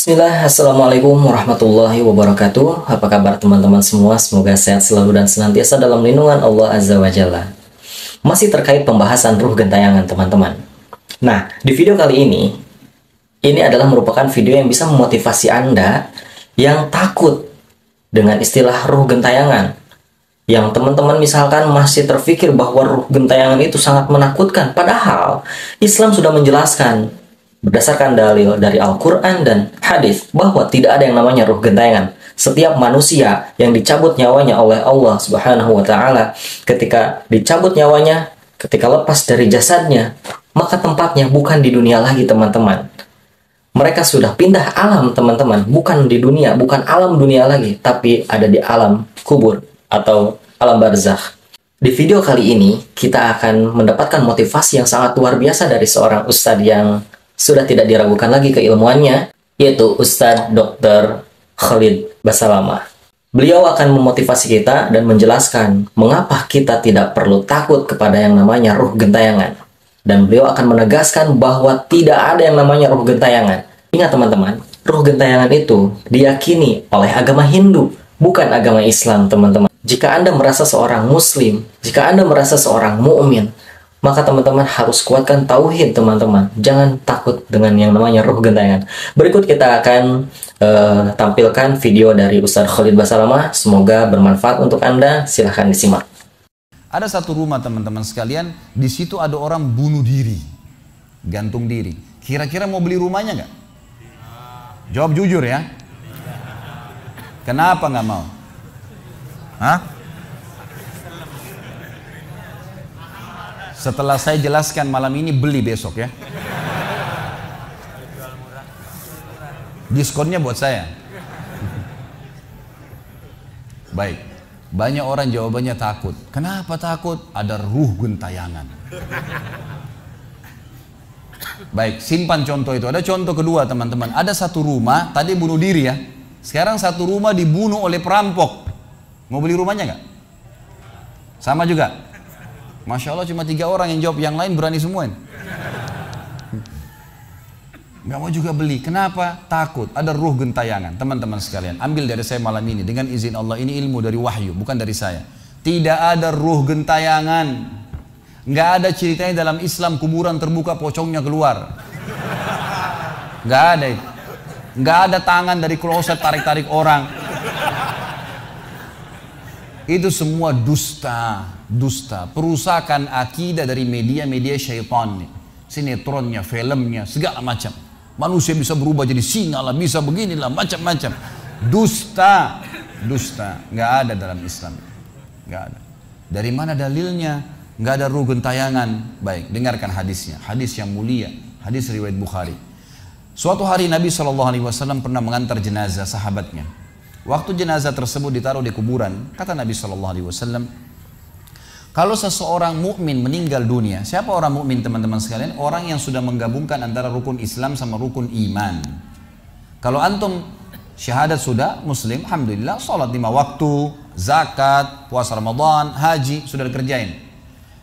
Bismillah, Assalamualaikum warahmatullahi wabarakatuh. Apa kabar teman-teman semua? Semoga sehat selalu dan senantiasa dalam lindungan Allah Azza wa Jalla. Masih terkait pembahasan ruh gentayangan teman-teman. Nah, di video kali ini adalah merupakan video yang bisa memotivasi Anda yang takut dengan istilah ruh gentayangan. Yang teman-teman misalkan masih terpikir bahwa ruh gentayangan itu sangat menakutkan. Padahal Islam sudah menjelaskan berdasarkan dalil dari Al-Quran dan hadis bahwa tidak ada yang namanya ruh gentayangan. Setiap manusia yang dicabut nyawanya oleh Allah Subhanahu wa Ta'ala, ketika dicabut nyawanya, ketika lepas dari jasadnya, maka tempatnya bukan di dunia lagi, teman-teman. Mereka sudah pindah alam, teman-teman, bukan di dunia, bukan alam dunia lagi, tapi ada di alam kubur atau alam barzakh. Di video kali ini, kita akan mendapatkan motivasi yang sangat luar biasa dari seorang ustadz yang sudah tidak diragukan lagi keilmuannya, yaitu Ustadz Dr. Khalid Basalamah. Beliau akan memotivasi kita dan menjelaskan mengapa kita tidak perlu takut kepada yang namanya ruh gentayangan. Dan beliau akan menegaskan bahwa tidak ada yang namanya ruh gentayangan. Ingat teman-teman, ruh gentayangan itu diyakini oleh agama Hindu, bukan agama Islam, teman-teman. Jika Anda merasa seorang Muslim, jika Anda merasa seorang mukmin, maka teman-teman harus kuatkan tauhid, teman-teman. Jangan takut dengan yang namanya ruh gentayangan. Berikut kita akan tampilkan video dari Ustadz Khalid Basalamah. Semoga bermanfaat untuk Anda. Silahkan disimak. Ada satu rumah teman-teman sekalian, di situ ada orang bunuh diri, gantung diri. Kira-kira mau beli rumahnya nggak? Jawab jujur ya. Kenapa nggak mau? Hah? Setelah saya jelaskan malam ini, beli besok ya. Diskonnya buat saya. Baik, banyak orang jawabannya takut. Kenapa takut? Ada ruh gentayangan. Baik, simpan contoh itu. Ada contoh kedua teman-teman. Ada satu rumah, tadi bunuh diri ya. Sekarang satu rumah dibunuh oleh perampok. Mau beli rumahnya nggak? Sama juga. Masya Allah cuma 3 orang yang jawab, yang lain berani semua. Gak mau juga beli. Kenapa? Takut. Ada ruh gentayangan. Teman-teman sekalian, ambil dari saya malam ini dengan izin Allah. Ini ilmu dari wahyu, bukan dari saya. Tidak ada ruh gentayangan. Gak ada ceritanya dalam Islam kuburan terbuka pocongnya keluar. Gak ada itu. Gak ada tangan dari kloset tarik-tarik orang. Itu semua dusta, perusakan akidah dari media-media syaitan nih. Sinetronnya, filmnya, segala macam. Manusia bisa berubah jadi singa lah, bisa beginilah, macam-macam. Dusta, nggak ada dalam Islam, nggak ada. Dari mana dalilnya? Nggak ada ruh gentayangan. Baik, dengarkan hadisnya. Hadis yang mulia, hadis riwayat Bukhari. Suatu hari Nabi SAW pernah mengantar jenazah sahabatnya. Waktu jenazah tersebut ditaruh di kuburan, kata Nabi SAW, kalau seseorang mukmin meninggal dunia, siapa orang mukmin teman-teman sekalian? Orang yang sudah menggabungkan antara rukun Islam sama rukun iman. Kalau antum syahadat sudah, muslim, alhamdulillah, sholat 5 waktu, zakat, puasa Ramadan, haji, sudah dikerjain.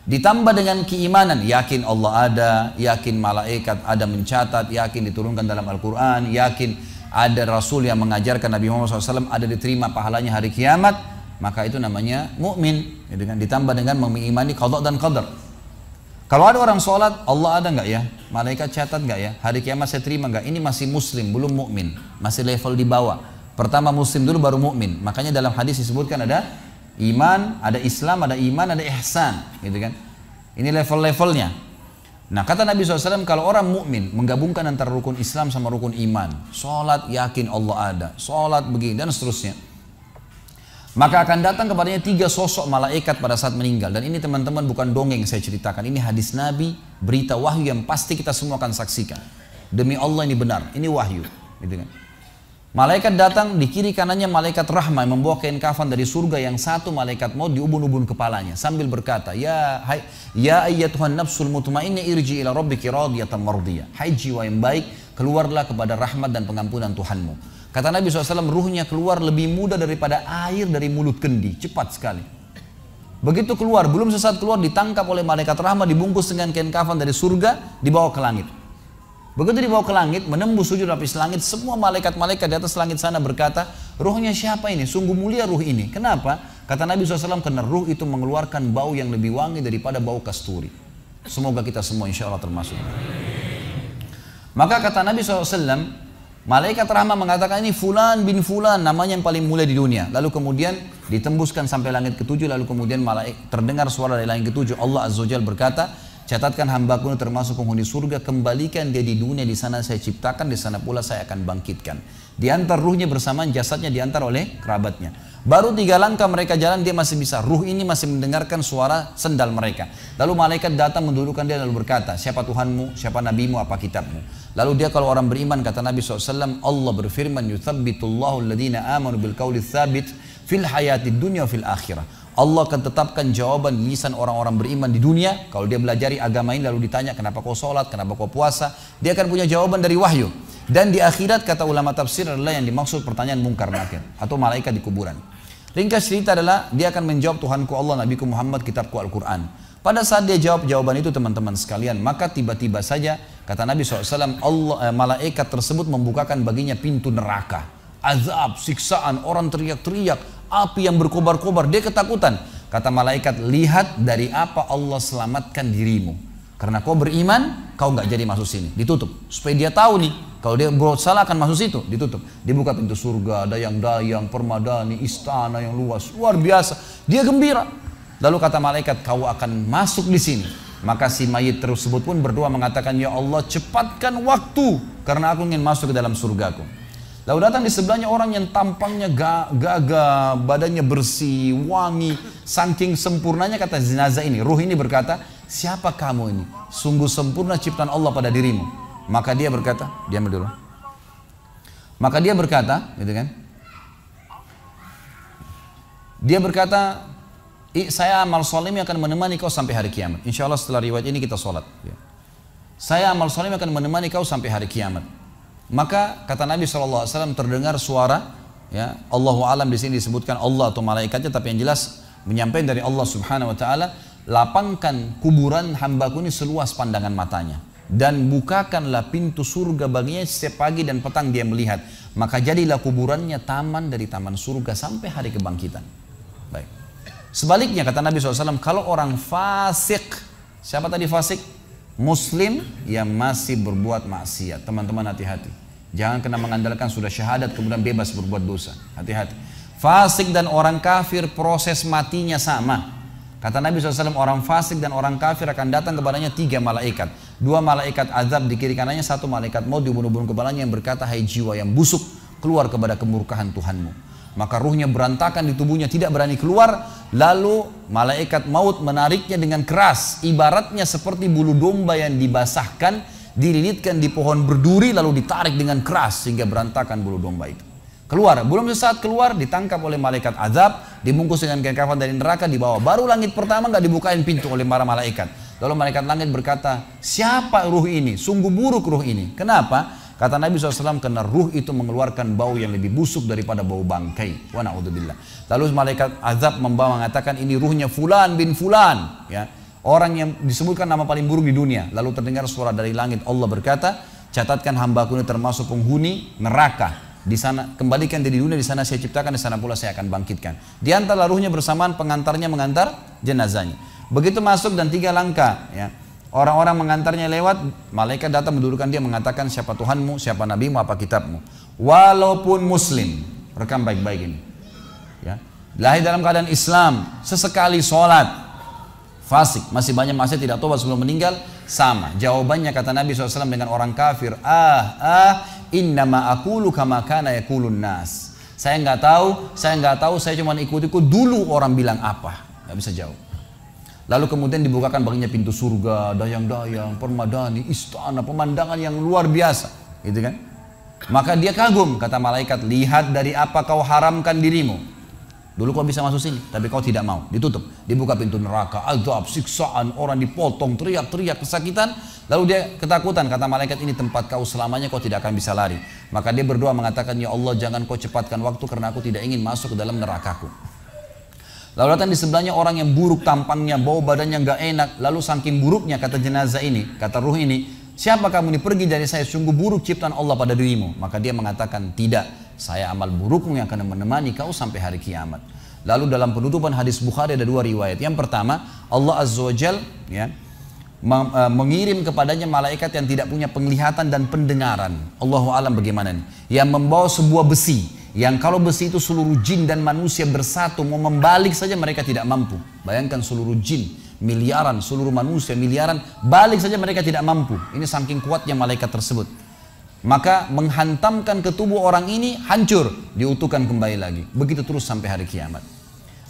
Ditambah dengan keimanan, yakin Allah ada, yakin malaikat ada mencatat, yakin diturunkan dalam Al-Quran, yakin ada Rasul yang mengajarkan Nabi Muhammad SAW ada diterima pahalanya hari kiamat, maka itu namanya mukmin. Ditambah dengan mengimani qada dan qadar. Kalau ada orang sholat, Allah ada nggak ya? Malaikat catat nggak ya? Hari kiamat saya terima nggak? Ini masih muslim, belum mukmin, masih level di bawah. Pertama muslim dulu baru mukmin. Makanya dalam hadis disebutkan ada iman, ada Islam, ada iman, ada ihsan, gitu kan? Ini level-levelnya. Nah kata Nabi SAW, kalau orang mukmin menggabungkan antara rukun Islam sama rukun iman, sholat yakin Allah ada, sholat begini dan seterusnya, maka akan datang kepadanya 3 sosok malaikat pada saat meninggal. Dan ini teman-teman bukan dongeng saya ceritakan, ini hadis Nabi, berita wahyu yang pasti kita semua akan saksikan. Demi Allah ini benar, ini wahyu, gitu kan? Malaikat datang, di kiri kanannya malaikat rahmah yang membawa kain kafan dari surga, yang satu malaikat maut diubun-ubun kepalanya sambil berkata, ya ayyatuhan nafsul mutmainnah irji ila rabbiki radiyatan mardiyah. Hai jiwa yang baik, keluarlah kepada rahmat dan pengampunan Tuhanmu. Kata Nabi SAW, ruhnya keluar lebih mudah daripada air dari mulut kendi, cepat sekali. Begitu keluar, belum sesaat keluar ditangkap oleh malaikat rahmat, dibungkus dengan kain kafan dari surga, dibawa ke langit. Begitu dibawa ke langit, menembus 7 lapis langit, semua malaikat-malaikat di atas langit sana berkata, ruhnya siapa ini? Sungguh mulia ruh ini. Kenapa? Kata Nabi SAW, karena ruh itu mengeluarkan bau yang lebih wangi daripada bau kasturi. Semoga kita semua insya Allah termasuk. Maka kata Nabi SAW, malaikat rahmah mengatakan ini fulan bin fulan, namanya yang paling mulia di dunia. Lalu kemudian ditembuskan sampai langit ke-7, lalu kemudian terdengar suara dari langit ke-7. Allah Azza wa Jalla berkata, catatkan hambaku ini termasuk penghuni surga, kembalikan dia di dunia, di sana saya ciptakan, di sana pula saya akan bangkitkan. Diantar ruhnya bersamaan, jasadnya diantar oleh kerabatnya. Baru 3 langkah mereka jalan, dia masih bisa, ruh ini masih mendengarkan suara sendal mereka. Lalu malaikat datang mendudukkan dia lalu berkata, siapa Tuhanmu, siapa nabimu, apa kitabmu. Lalu dia kalau orang beriman, kata Nabi SAW, Allah berfirman, yuthabbitullahu alladhina amanu bil qawli tsabit fil hayatid dunya fil akhirah. Allah akan tetapkan jawaban lisan orang-orang beriman di dunia. Kalau dia belajari agama ini lalu ditanya kenapa kau sholat, kenapa kau puasa, dia akan punya jawaban dari wahyu. Dan di akhirat kata ulama tafsir adalah yang dimaksud pertanyaan mungkar nakir atau malaikat di kuburan. Ringkas cerita adalah dia akan menjawab, Tuhanku Allah, Nabiku Muhammad, kitabku Al-Quran. Pada saat dia jawab jawaban itu teman-teman sekalian, maka tiba-tiba saja kata Nabi SAW, malaikat tersebut membukakan baginya pintu neraka. Azab, siksaan, orang teriak-teriak, api yang berkobar-kobar, dia ketakutan. Kata malaikat, lihat dari apa Allah selamatkan dirimu. Karena kau beriman, kau nggak jadi masuk sini, ditutup. Supaya dia tahu nih, kalau dia berbuat salah akan masuk situ, ditutup. Dibuka pintu surga, dayang-dayang, permadani, istana yang luas, luar biasa. Dia gembira. Lalu kata malaikat, kau akan masuk di sini. Maka si mayit tersebut pun berdoa mengatakan, ya Allah cepatkan waktu, karena aku ingin masuk ke dalam surgaku. Lalu datang di sebelahnya orang yang tampangnya gagah, badannya bersih, wangi, saking sempurnanya kata jenazah ini, ruh ini berkata, siapa kamu ini? Sungguh sempurna ciptaan Allah pada dirimu. Maka dia berkata, diam dulu. Maka dia berkata, gitu kan? Dia berkata, saya amal soleh akan menemani kau sampai hari kiamat. Insya Allah setelah riwayat ini kita sholat. Saya amal soleh akan menemani kau sampai hari kiamat. Maka kata Nabi SAW terdengar suara, ya Allahu alam di sini disebutkan Allah atau malaikatnya, tapi yang jelas menyampaikan dari Allah Subhanahu Wa Taala, lapangkan kuburan hambaku ini seluas pandangan matanya dan bukakanlah pintu surga baginya setiap pagi dan petang dia melihat. Maka jadilah kuburannya taman dari taman surga sampai hari kebangkitan. Baik. Sebaliknya kata Nabi SAW, kalau orang fasik, siapa tadi fasik? Muslim yang masih berbuat maksiat. Teman-teman hati-hati. Jangan kena mengandalkan sudah syahadat kemudian bebas berbuat dosa. Hati-hati. Fasik dan orang kafir proses matinya sama. Kata Nabi SAW, orang fasik dan orang kafir akan datang kepadanya 3 malaikat. 2 malaikat azab di kiri kanannya, 1 malaikat maut dibunuh-bunuh kepalanya yang berkata, hai jiwa yang busuk, keluar kepada kemurkaan Tuhanmu. Maka ruhnya berantakan di tubuhnya, tidak berani keluar. Lalu malaikat maut menariknya dengan keras, ibaratnya seperti bulu domba yang dibasahkan, dililitkan di pohon berduri lalu ditarik dengan keras sehingga berantakan bulu domba itu. Keluar, belum sesaat keluar ditangkap oleh malaikat azab, dibungkus dengan kain kafan dari neraka, dibawa. Baru langit pertama nggak dibukain pintu oleh para malaikat. Lalu malaikat langit berkata, siapa ruh ini? Sungguh buruk ruh ini. Kenapa? Kata Nabi SAW, karena ruh itu mengeluarkan bau yang lebih busuk daripada bau bangkai. Wa na'udzubillah. Lalu malaikat azab membawa mengatakan, ini ruhnya fulan bin fulan. Ya. Orang yang disebutkan nama paling buruk di dunia. Lalu terdengar suara dari langit. Allah berkata, catatkan hambaku ini termasuk penghuni neraka. Di sana kembalikan dia di dunia, di sana saya ciptakan, di sana pula saya akan bangkitkan. Diantar ruhnya bersamaan, pengantarnya mengantar jenazahnya. Begitu masuk dan 3 langkah. Ya. Orang-orang mengantarnya lewat, malaikat datang mendudukkan dia mengatakan siapa Tuhanmu, siapa nabimu, apa kitabmu. Walaupun muslim, rekam baik-baik ini. Ya. Lahir dalam keadaan Islam, sesekali sholat, fasik, masih banyak maksiat, tidak tobat sebelum meninggal, sama. Jawabannya kata Nabi SAW dengan orang kafir, innama aqulu kama kana yaqulun nas. Saya nggak tahu, saya cuma ikut-ikut dulu orang bilang apa, nggak bisa jawab. Lalu kemudian dibukakan baginya pintu surga, dayang-dayang, permadani, istana, pemandangan yang luar biasa, gitu kan? Maka dia kagum, kata malaikat, lihat dari apa kau haramkan dirimu. Dulu kau bisa masuk sini, tapi kau tidak mau, ditutup. Dibuka pintu neraka, azab, siksaan, orang dipotong, teriak-teriak, kesakitan. Lalu dia ketakutan, kata malaikat, ini tempat kau selamanya, kau tidak akan bisa lari. Maka dia berdoa mengatakan, ya Allah jangan kau cepatkan waktu karena aku tidak ingin masuk ke dalam nerakaku. Lalu datang di sebelahnya orang yang buruk tampangnya, bau badannya nggak enak. Lalu saking buruknya kata jenazah ini, kata ruh ini, siapa kamu ini, pergi dari saya, sungguh buruk ciptaan Allah pada dirimu. Maka dia mengatakan, tidak, saya amal burukmu yang akan menemani kau sampai hari kiamat. Lalu dalam penutupan hadis Bukhari ada dua riwayat. Yang pertama, Allah Azza wa Jal ya, mengirim kepadanya malaikat yang tidak punya penglihatan dan pendengaran. Allahu alam bagaimana nih, yang membawa sebuah besi, yang kalau besi itu seluruh jin dan manusia bersatu mau membalik saja mereka tidak mampu. Bayangkan seluruh jin miliaran, seluruh manusia miliaran, balik saja mereka tidak mampu. Ini saking kuatnya malaikat tersebut. Maka menghantamkan ke tubuh orang ini, hancur, diutuhkan kembali lagi. Begitu terus sampai hari kiamat.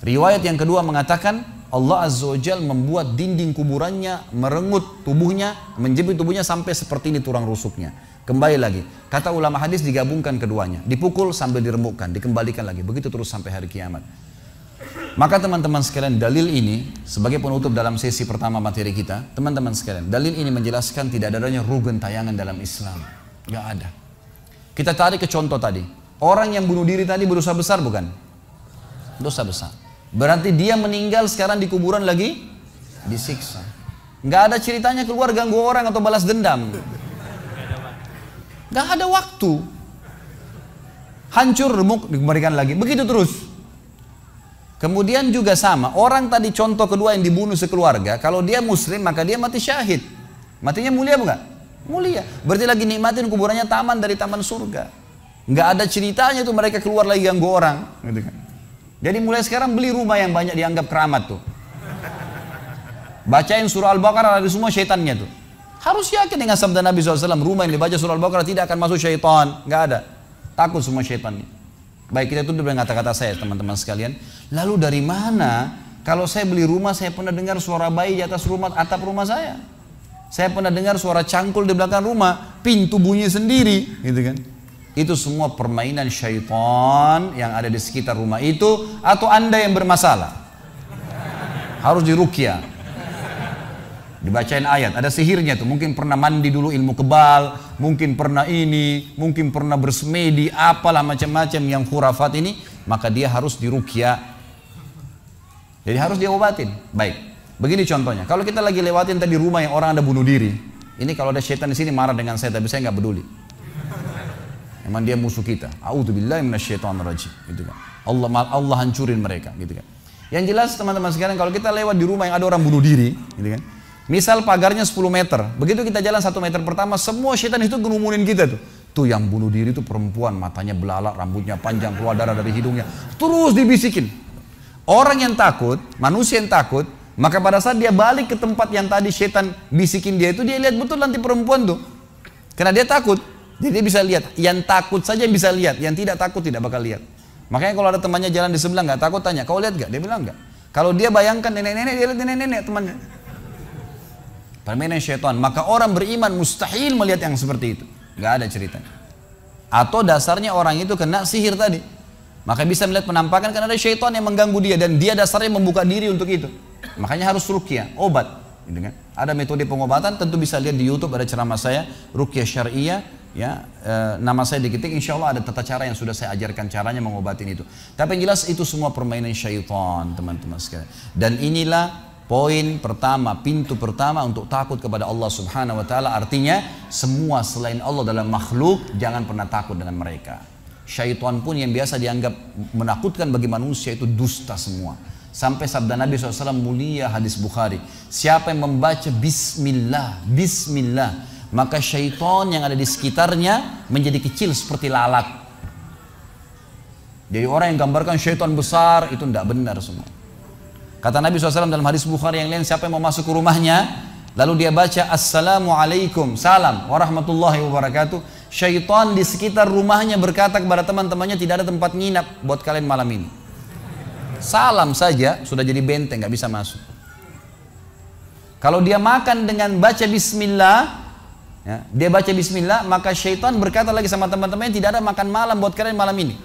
Riwayat yang kedua mengatakan, Allah Azza wa Jal membuat dinding kuburannya merengut tubuhnya, menjepit tubuhnya sampai seperti ini tulang rusuknya. Kembali lagi. Kata ulama hadis digabungkan keduanya. Dipukul sambil diremukkan, dikembalikan lagi. Begitu terus sampai hari kiamat. Maka teman-teman sekalian, dalil ini sebagai penutup dalam sesi pertama materi kita, teman-teman sekalian, dalil ini menjelaskan tidak adanya ruh gentayangan dalam Islam. Gak ada. Kita tarik ke contoh tadi. Orang yang bunuh diri tadi berdosa besar bukan? Dosa besar. Berarti dia meninggal sekarang di kuburan lagi disiksa. Gak ada ceritanya keluar ganggu orang atau balas dendam. Gak ada waktu. Hancur, remuk, dikembalikan lagi. Begitu terus. Kemudian juga sama, orang tadi contoh kedua yang dibunuh sekeluarga, kalau dia muslim maka dia mati syahid. Matinya mulia bukan? Mulia. Berarti lagi nikmatin kuburannya taman dari taman surga. Nggak ada ceritanya tuh mereka keluar lagi ganggu orang. Gitu kan. Jadi mulai sekarang beli rumah yang banyak dianggap keramat tuh. Bacain surah Al-Baqarah, ada semua syaitannya tuh. Harus yakin dengan sabda Nabi SAW, rumah yang dibaca surah Al-Baqarah tidak akan masuk syaitan. Nggak ada. Takut semua syaitannya. Baik, kita tutup dengan kata-kata saya teman-teman sekalian. Lalu dari mana kalau saya beli rumah saya pernah dengar suara bayi di atas rumah, atap rumah saya. Saya pernah dengar suara cangkul di belakang rumah, pintu bunyi sendiri, gitu kan. Itu semua permainan syaitan yang ada di sekitar rumah itu, atau Anda yang bermasalah. Harus diruqyah. Dibacain ayat, ada sihirnya tuh, mungkin pernah mandi dulu ilmu kebal, mungkin pernah ini, mungkin pernah bersemedi, apalah macam-macam yang khurafat ini, maka dia harus diruqyah. Jadi harus diobatin. Baik, begini contohnya, kalau kita lagi lewatin tadi rumah yang orang ada bunuh diri, ini kalau ada syaitan di sini marah dengan saya, tapi saya nggak peduli. Emang dia musuh kita. A'udzubillahi minasyaitonirrajim, gitu kan. Allah hancurin mereka, gitu kan. Yang jelas teman-teman sekalian, kalau kita lewat di rumah yang ada orang bunuh diri, gitu kan. Misal pagarnya 10 meter, begitu kita jalan 1 meter pertama, semua syaitan itu ngerumunin kita tuh. Tuh yang bunuh diri itu perempuan, matanya belalak, rambutnya panjang, keluar darah dari hidungnya. Terus dibisikin. Orang yang takut, manusia yang takut, maka pada saat dia balik ke tempat yang tadi syaitan bisikin dia itu, dia lihat betul nanti perempuan tuh. Karena dia takut, jadi dia bisa lihat. Yang takut saja bisa lihat, yang tidak takut tidak bakal lihat. Makanya kalau ada temannya jalan di sebelah nggak takut, tanya, kau lihat nggak? Dia bilang nggak. Kalau dia bayangkan nenek-nenek, dia lihat nenek-nenek temannya. Permainan syaitan. Maka orang beriman mustahil melihat yang seperti itu. Gak ada ceritanya. Atau dasarnya orang itu kena sihir tadi. Maka bisa melihat penampakan karena ada syaitan yang mengganggu dia. Dan dia dasarnya membuka diri untuk itu. Makanya harus ruqyah, obat. Gitu kan? Ada metode pengobatan, tentu bisa lihat di YouTube, ada ceramah saya, ruqyah syariah. Ya, nama saya diketik, insya Allah ada tata cara yang sudah saya ajarkan caranya mengobatin itu. Tapi yang jelas itu semua permainan syaitan, teman-teman sekalian. Dan inilah poin pertama, pintu pertama untuk takut kepada Allah Subhanahu wa taala, artinya semua selain Allah dalam makhluk jangan pernah takut dengan mereka. Syaitan pun yang biasa dianggap menakutkan bagi manusia itu dusta semua. Sampai sabda Nabi SAW mulia hadis Bukhari, siapa yang membaca bismillah, bismillah, maka syaitan yang ada di sekitarnya menjadi kecil seperti lalat. Jadi orang yang gambarkan syaitan besar itu tidak benar semua. Kata Nabi SAW dalam hadis Bukhari yang lain, siapa yang mau masuk ke rumahnya, lalu dia baca Assalamualaikum, salam warahmatullahi wabarakatuh, syaitan di sekitar rumahnya berkata kepada teman-temannya, tidak ada tempat nginap buat kalian malam ini. Salam saja sudah jadi benteng, nggak bisa masuk. Kalau dia makan dengan baca bismillah, ya, dia baca bismillah, maka syaitan berkata lagi sama teman-temannya, tidak ada makan malam buat kalian malam ini.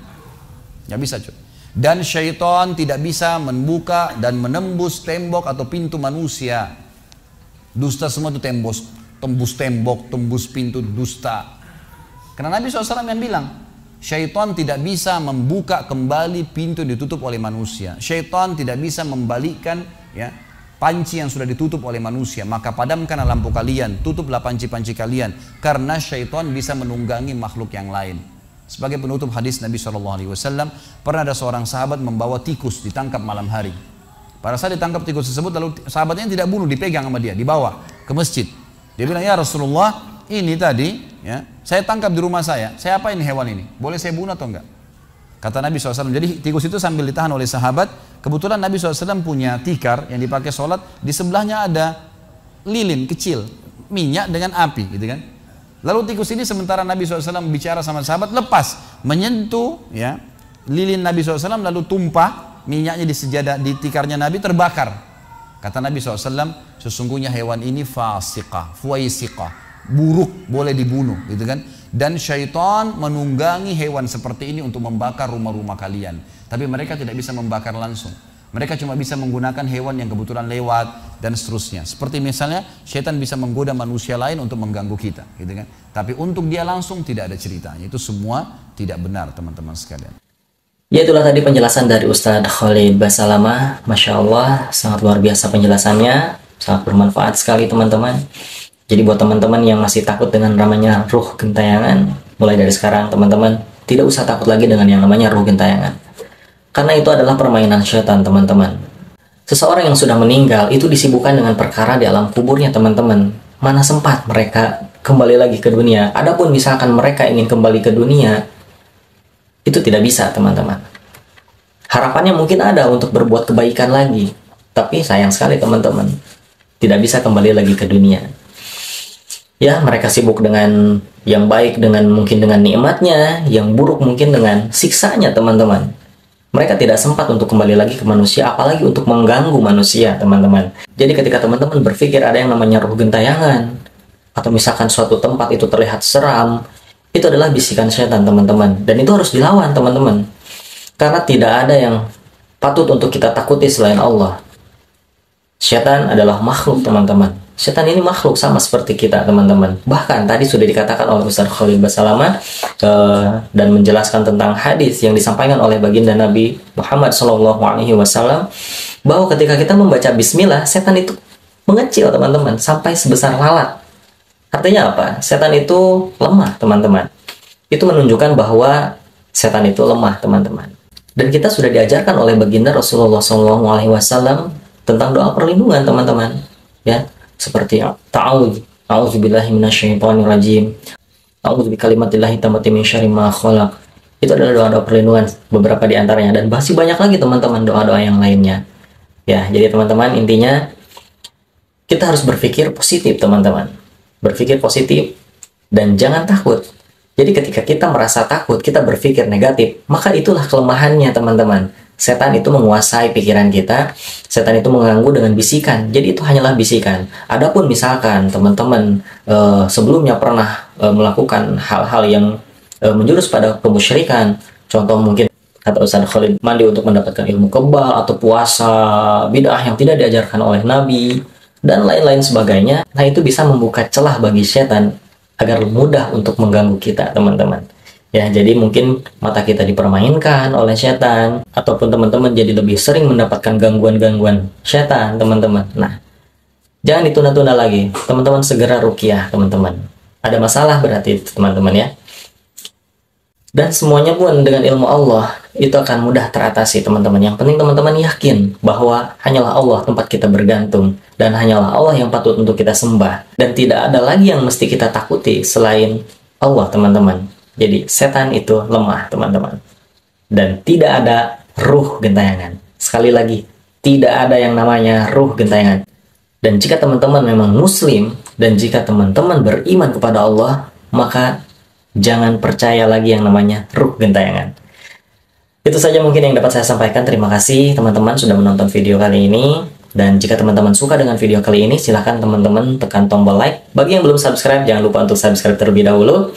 Nggak bisa cuy. Dan syaitan tidak bisa membuka dan menembus tembok atau pintu manusia. Dusta semua itu tembus tembok, tembus pintu, dusta. Karena Nabi SAW yang bilang, syaitan tidak bisa membuka kembali pintu yang ditutup oleh manusia. Syaitan tidak bisa membalikkan ya, panci yang sudah ditutup oleh manusia, maka padamkanlah lampu kalian, tutuplah panci-panci kalian, karena syaitan bisa menunggangi makhluk yang lain. Sebagai penutup hadis Nabi SAW, pernah ada seorang sahabat membawa tikus ditangkap malam hari. Pada saat ditangkap tikus tersebut, lalu sahabatnya tidak bunuh, dipegang sama dia, dibawa ke masjid. Dia bilang, ya Rasulullah, ini tadi ya, saya tangkap di rumah saya apain hewan ini? Boleh saya bunuh atau enggak? Kata Nabi SAW, jadi tikus itu sambil ditahan oleh sahabat, kebetulan Nabi SAW punya tikar yang dipakai sholat, di sebelahnya ada lilin kecil, minyak dengan api gitu kan. Lalu tikus ini sementara Nabi SAW bicara sama sahabat, lepas, menyentuh ya, lilin Nabi SAW, lalu tumpah minyaknya di sejadah, di tikarnya Nabi, terbakar. Kata Nabi SAW, sesungguhnya hewan ini fasiqah, fuaisiqah, buruk, boleh dibunuh gitu kan. Dan syaitan menunggangi hewan seperti ini untuk membakar rumah-rumah kalian. Tapi mereka tidak bisa membakar langsung. Mereka cuma bisa menggunakan hewan yang kebetulan lewat dan seterusnya. Seperti misalnya syaitan bisa menggoda manusia lain untuk mengganggu kita, gitu kan. Tapi untuk dia langsung tidak ada ceritanya. Itu semua tidak benar, teman-teman sekalian. Ya, itulah tadi penjelasan dari Ustadz Khalid Basalamah. Masya Allah, sangat luar biasa penjelasannya, sangat bermanfaat sekali teman-teman. Jadi buat teman-teman yang masih takut dengan namanya ruh gentayangan, mulai dari sekarang teman-teman tidak usah takut lagi dengan yang namanya ruh gentayangan. Karena itu adalah permainan syaitan teman-teman. Seseorang yang sudah meninggal itu disibukkan dengan perkara di alam kuburnya teman-teman. Mana sempat mereka kembali lagi ke dunia. Adapun misalkan mereka ingin kembali ke dunia, itu tidak bisa teman-teman. Harapannya mungkin ada untuk berbuat kebaikan lagi, tapi sayang sekali teman-teman, tidak bisa kembali lagi ke dunia. Ya, mereka sibuk dengan yang baik, mungkin dengan nikmatnya, yang buruk mungkin dengan siksanya teman-teman. Mereka tidak sempat untuk kembali lagi ke manusia, apalagi untuk mengganggu manusia teman-teman. Jadi ketika teman-teman berpikir ada yang namanya ruh gentayangan, atau misalkan suatu tempat itu terlihat seram, itu adalah bisikan setan teman-teman. Dan itu harus dilawan teman-teman. Karena tidak ada yang patut untuk kita takuti selain Allah. Setan adalah makhluk teman-teman. Setan ini makhluk sama seperti kita teman-teman. Bahkan tadi sudah dikatakan oleh Ustaz Khalid Basalamah dan menjelaskan tentang hadis yang disampaikan oleh baginda Nabi Muhammad SAW, bahwa ketika kita membaca Bismillah, setan itu mengecil teman-teman, sampai sebesar lalat. Artinya apa? Setan itu lemah teman-teman. Itu menunjukkan bahwa setan itu lemah teman-teman. Dan kita sudah diajarkan oleh baginda Rasulullah SAW tentang doa perlindungan teman-teman. Ya. Seperti a'udzu billahi minasyaitonir rajim, a'udzu bikalimatillahi tammati min syarri ma khalaq. Itu adalah doa-doa perlindungan, beberapa di antaranya, dan masih banyak lagi teman-teman doa-doa yang lainnya. Ya, jadi teman-teman intinya kita harus berpikir positif teman-teman. Berpikir positif dan jangan takut. Jadi ketika kita merasa takut, kita berpikir negatif, maka itulah kelemahannya teman-teman. Setan itu menguasai pikiran kita, setan itu mengganggu dengan bisikan. Jadi itu hanyalah bisikan. Adapun misalkan teman-teman sebelumnya pernah melakukan hal-hal yang menjurus pada kemusyrikan, contoh mungkin kata Ustaz Khalid, mandi untuk mendapatkan ilmu kebal, atau puasa bid'ah yang tidak diajarkan oleh Nabi, dan lain-lain sebagainya. Nah, itu bisa membuka celah bagi setan agar mudah untuk mengganggu kita teman-teman. Ya, jadi mungkin mata kita dipermainkan oleh setan, ataupun teman-teman jadi lebih sering mendapatkan gangguan-gangguan setan, teman-teman. Nah, jangan ditunda-tunda lagi. Teman-teman segera ruqyah, teman-teman. Ada masalah berarti, teman-teman ya. Dan semuanya pun dengan ilmu Allah, itu akan mudah teratasi, teman-teman. Yang penting teman-teman yakin bahwa hanyalah Allah tempat kita bergantung, dan hanyalah Allah yang patut untuk kita sembah. Dan tidak ada lagi yang mesti kita takuti selain Allah, teman-teman. Jadi setan itu lemah teman-teman. Dan tidak ada ruh gentayangan. Sekali lagi, tidak ada yang namanya ruh gentayangan. Dan jika teman-teman memang muslim, dan jika teman-teman beriman kepada Allah, maka jangan percaya lagi yang namanya ruh gentayangan. Itu saja mungkin yang dapat saya sampaikan. Terima kasih teman-teman sudah menonton video kali ini. Dan jika teman-teman suka dengan video kali ini, silahkan teman-teman tekan tombol like. Bagi yang belum subscribe, jangan lupa untuk subscribe terlebih dahulu.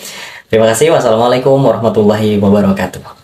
Terima kasih. Wassalamualaikum warahmatullahi wabarakatuh.